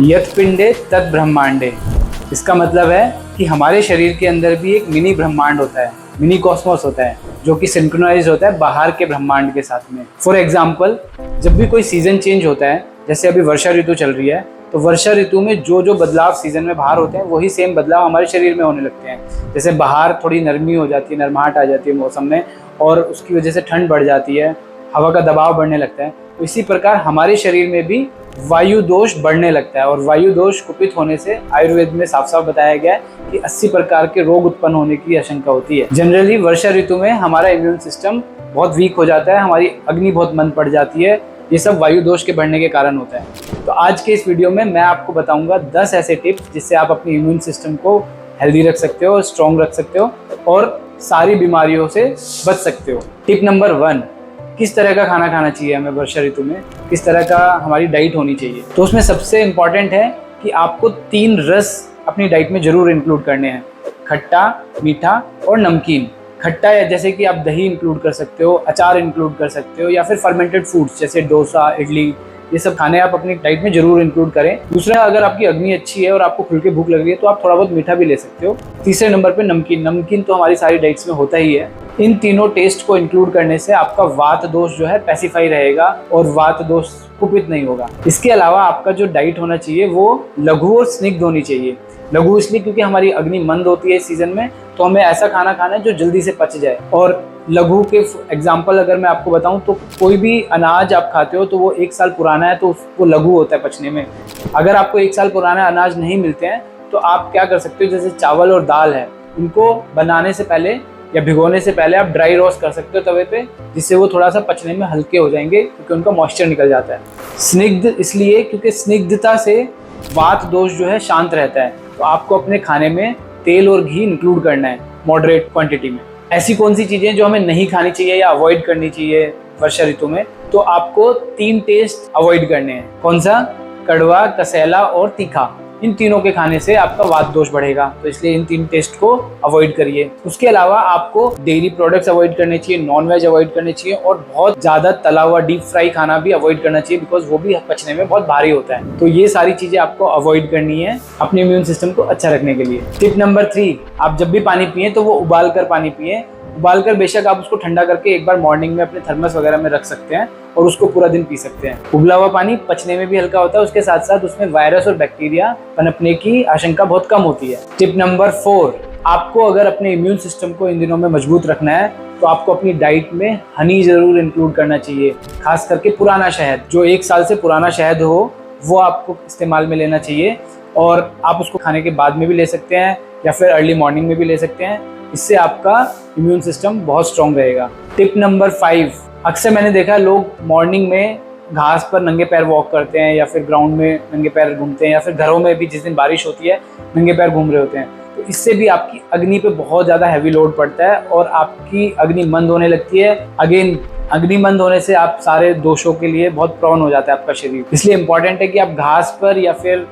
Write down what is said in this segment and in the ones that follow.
यत् पिंडे तत् ब्रह्मांडे। इसका मतलब है कि हमारे शरीर के अंदर भी एक मिनी ब्रह्मांड होता है, मिनी कॉस्मोस होता है, जो कि सिंक्रोनाइज होता है बाहर के ब्रह्मांड के साथ में। फॉर एग्जाम्पल, जब भी कोई सीजन चेंज होता है, जैसे अभी वर्षा ऋतु चल रही है, तो वर्षा ऋतु में जो जो बदलाव सीजन में बाहर होते हैं वही सेम बदलाव हमारे शरीर में होने लगते हैं। जैसे बाहर थोड़ी नरमी हो जाती है, नरमाहट आ जाती है मौसम में, और उसकी वजह से ठंड बढ़ जाती है, हवा का दबाव बढ़ने लगता है। तो इसी प्रकार हमारे शरीर में भी वायु दोष बढ़ने लगता है, और वायु दोष कुपित होने से आयुर्वेद में साफ साफ बताया गया है कि 80 प्रकार के रोग उत्पन्न होने की आशंका होती है। जनरली वर्षा ऋतु में हमारा इम्यून सिस्टम बहुत वीक हो जाता है, हमारी अग्नि बहुत मंद पड़ जाती है। ये सब वायु दोष के बढ़ने के कारण होता है। तो आज के इस वीडियो में मैं आपको बताऊंगा 10 ऐसे टिप्स जिससे आप अपने इम्यून सिस्टम को हेल्दी रख सकते हो, स्ट्रॉन्ग रख सकते हो और सारी बीमारियों से बच सकते हो। टिप नंबर 1, किस तरह का खाना खाना चाहिए हमें वर्षा ऋतु में, किस तरह का हमारी डाइट होनी चाहिए। तो उसमें सबसे इम्पॉर्टेंट है कि आपको 3 रस अपनी डाइट में जरूर इंक्लूड करने हैं, खट्टा, मीठा और नमकीन। खट्टा है जैसे कि आप दही इंक्लूड कर सकते हो, अचार इंक्लूड कर सकते हो, या फिर फर्मेंटेड फूड्स जैसे डोसा, इडली, ये सब खाने आप अपनी डाइट में जरूर इंक्लूड करें। दूसरा, अगर आपकी अग्नि अच्छी है और आपको खुल के भूख लग रही है तो आप थोड़ा बहुत मीठा भी ले सकते हो। तीसरे नंबर पे नमकीन। नमकीन तो हमारी सारी डाइट्स में होता ही है। इन तीनों टेस्ट को इंक्लूड करने से आपका वात दोष जो है पैसिफाई रहेगा और वात दोष कुपित नहीं होगा। इसके अलावा आपका जो डाइट होना चाहिए वो लघु और स्निग्ध होनी चाहिए। लघु इसलिए क्योंकि हमारी अग्नि मंद होती है इस सीजन में, तो हमें ऐसा खाना खाना है जो जल्दी से पच जाए। और लघु के एग्जाम्पल अगर मैं आपको बताऊं तो कोई भी अनाज आप खाते हो तो वो 1 साल पुराना है तो वो लघु होता है पचने में। अगर आपको 1 साल पुराना अनाज नहीं मिलते हैं तो आप क्या कर सकते हो, जैसे चावल और दाल है, इनको बनाने से पहले या भिगोने से पहले आप ड्राई रोस्ट कर सकते हो तवे पे, जिससे वो थोड़ा सा पचने में हल्के हो जाएंगे क्योंकि उनका मॉइस्चर निकल जाता है। स्निग्ध इसलिए क्योंकि स्निग्धता से वात दोष जो है शांत रहता है। तो आपको अपने खाने में तेल और घी इंक्लूड करना है मॉडरेट क्वांटिटी में। ऐसी कौन सी चीजें जो हमें नहीं खानी चाहिए या अवॉइड करनी चाहिए वर्षा ऋतु में, तो आपको 3 टेस्ट अवॉइड करने हैं। कौन सा? कड़वा, कसैला और तीखा। इन तीनों के खाने से आपका वात दोष बढ़ेगा, तो इसलिए इन 3 टेस्ट को अवॉइड करिए। उसके अलावा आपको डेयरी प्रोडक्ट्स अवॉइड करने चाहिए, नॉन वेज अवॉइड करने चाहिए, और बहुत ज्यादा तला हुआ डीप फ्राई खाना भी अवॉइड करना चाहिए, बिकॉज वो भी पचने में बहुत भारी होता है। तो ये सारी चीजें आपको अवॉइड करनी है अपने इम्यून सिस्टम को अच्छा रखने के लिए। टिप नंबर 3, आप जब भी पानी पिए तो वो उबाल कर पानी पिए। उबालकर बेशक आप उसको ठंडा करके एक बार मॉर्निंग में अपने थर्मस वगैरह में रख सकते हैं और उसको पूरा दिन पी सकते हैं। उबला हुआ पानी पचने में भी हल्का होता है, उसके साथ साथ उसमें वायरस और बैक्टीरिया पनपने की आशंका बहुत कम होती है। टिप नंबर 4, आपको अगर अपने इम्यून सिस्टम को इन दिनों में मजबूत रखना है तो आपको अपनी डाइट में हनी जरूर इंक्लूड करना चाहिए। खास करके पुराना शहद, जो 1 साल से पुराना शहद हो वो आपको इस्तेमाल में लेना चाहिए, और आप उसको खाने के बाद में भी ले सकते हैं या फिर अर्ली मॉर्निंग में भी ले सकते हैं। इससे आपका इम्यून सिस्टम बहुत स्ट्रॉन्ग रहेगा। टिप नंबर 5, अक्सर मैंने देखा है लोग मॉर्निंग में घास पर नंगे पैर वॉक करते हैं या फिर ग्राउंड में नंगे पैर घूमते हैं, या फिर घरों में भी जिस दिन बारिश होती है नंगे पैर घूम रहे होते हैं। तो इससे भी आपकी अग्नि पे बहुत ज़्यादा हैवी लोड पड़ता है और आपकी अग्नि मंद होने लगती है। अगेन, अग्नि मंद होने से आप सारे दोषों के लिए बहुत प्रोन हो जाता है आपका शरीर। इसलिए इंपॉर्टेंट है कि आप घास पर या फिर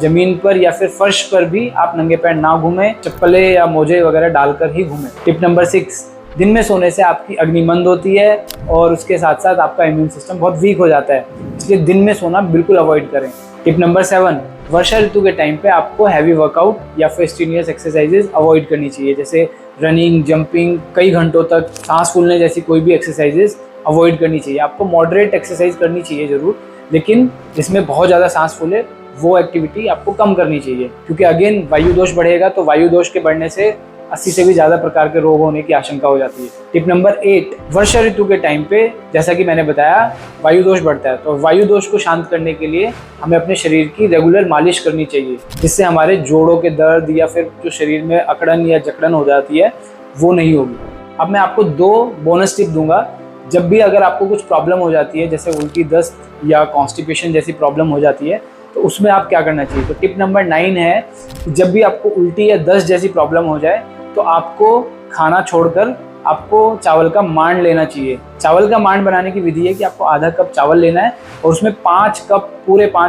जमीन पर या फिर फर्श पर भी आप नंगे पैर ना घूमें, चप्पलें या मोजे वगैरह डालकर ही घूमें। टिप नंबर 6, दिन में सोने से आपकी अग्नि मंद होती है और उसके साथ साथ आपका इम्यून सिस्टम बहुत वीक हो जाता है, इसलिए दिन में सोना बिल्कुल अवॉइड करें। टिप नंबर 7, वर्षा ऋतु के टाइम पे आपको हैवी वर्कआउट या फिर स्ट्रीनियस एक्सरसाइजेज अवॉइड करनी चाहिए, जैसे रनिंग, जंपिंग, कई घंटों तक सांस फूलने जैसी कोई भी एक्सरसाइजेज अवॉइड करनी चाहिए। आपको मॉडरेट एक्सरसाइज करनी चाहिए जरूर, लेकिन जिसमें बहुत ज़्यादा सांस फूले वो एक्टिविटी आपको कम करनी चाहिए, क्योंकि अगेन वायु दोष बढ़ेगा तो वायु दोष के बढ़ने से 80 से भी ज़्यादा प्रकार के रोग होने की आशंका हो जाती है। टिप नंबर 8, वर्षा ऋतु के टाइम पे जैसा कि मैंने बताया वायु दोष बढ़ता है, तो वायु दोष को शांत करने के लिए हमें अपने शरीर की रेगुलर मालिश करनी चाहिए, जिससे हमारे जोड़ों के दर्द या फिर जो शरीर में अकड़न या जकड़न हो जाती है वो नहीं होगी। अब मैं आपको 2 बोनस टिप दूंगा। जब भी अगर आपको कुछ प्रॉब्लम हो जाती है, जैसे उल्टी, दस्त या कॉन्स्टिपेशन जैसी प्रॉब्लम हो जाती है, तो उसमें आप क्या करना चाहिए। तो टिप नंबर 9 है, जब भी आपको उल्टी या दस्त जैसी प्रॉब्लम हो जाए तो आपको खाना छोड़कर आपको चावल का मांड लेना चाहिए। चावल का मांड बनाने की विधि है कि आपको आधा कप चावल लेना है और उसमें 5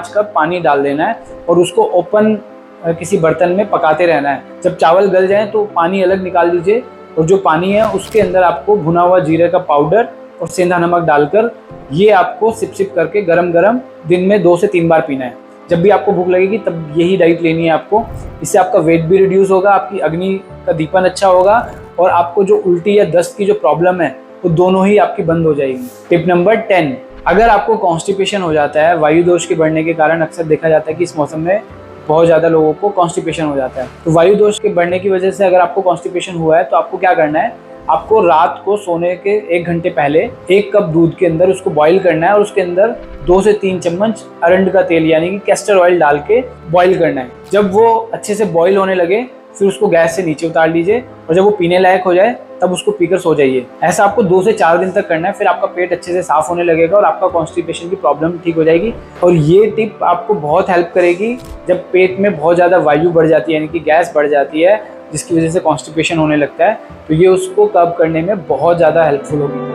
कप पानी डाल देना है और उसको ओपन किसी बर्तन में पकाते रहना है। जब चावल गल जाए तो पानी अलग निकाल दीजिए, और जो पानी है उसके अंदर आपको भुना हुआ जीरे का पाउडर और सेंधा नमक डालकर ये आपको सिप सिप करके गरम गरम दिन में 2 से 3 बार पीना है। जब भी आपको भूख लगेगी तब यही डाइट लेनी है आपको। इससे आपका वेट भी रिड्यूस होगा, आपकी अग्नि का दीपन अच्छा होगा और आपको जो उल्टी या दस्त की जो प्रॉब्लम है वो दोनों ही आपकी बंद हो जाएगी। टिप नंबर 10, अगर आपको कॉन्स्टिपेशन हो जाता है, वायु दोष के बढ़ने के कारण अक्सर देखा जाता है कि इस मौसम में बहुत ज़्यादा लोगों को कॉन्स्टिपेशन हो जाता है। तो वायु दोष के बढ़ने की वजह से अगर आपको कॉन्स्टिपेशन हुआ है तो आपको क्या करना है, आपको रात को सोने के 1 घंटे पहले 1 कप दूध के अंदर उसको बॉईल करना है और उसके अंदर 2 से 3 चम्मच अरंड का तेल यानी कि कैस्टर ऑयल डाल के बॉईल करना है। जब वो अच्छे से बॉईल होने लगे फिर उसको गैस से नीचे उतार लीजिए और जब वो पीने लायक हो जाए तब उसको पीकर सो जाइए। ऐसा आपको 2 से 4 दिन तक करना है, फिर आपका पेट अच्छे से साफ होने लगेगा और आपका कॉन्स्टिपेशन की प्रॉब्लम ठीक हो जाएगी। और ये टिप आपको बहुत हेल्प करेगी जब पेट में बहुत ज़्यादा वायु बढ़ जाती है यानी कि गैस बढ़ जाती है जिसकी वजह से कॉन्स्टिपेशन होने लगता है, तो ये उसको कम करने में बहुत ज़्यादा हेल्पफुल होगी।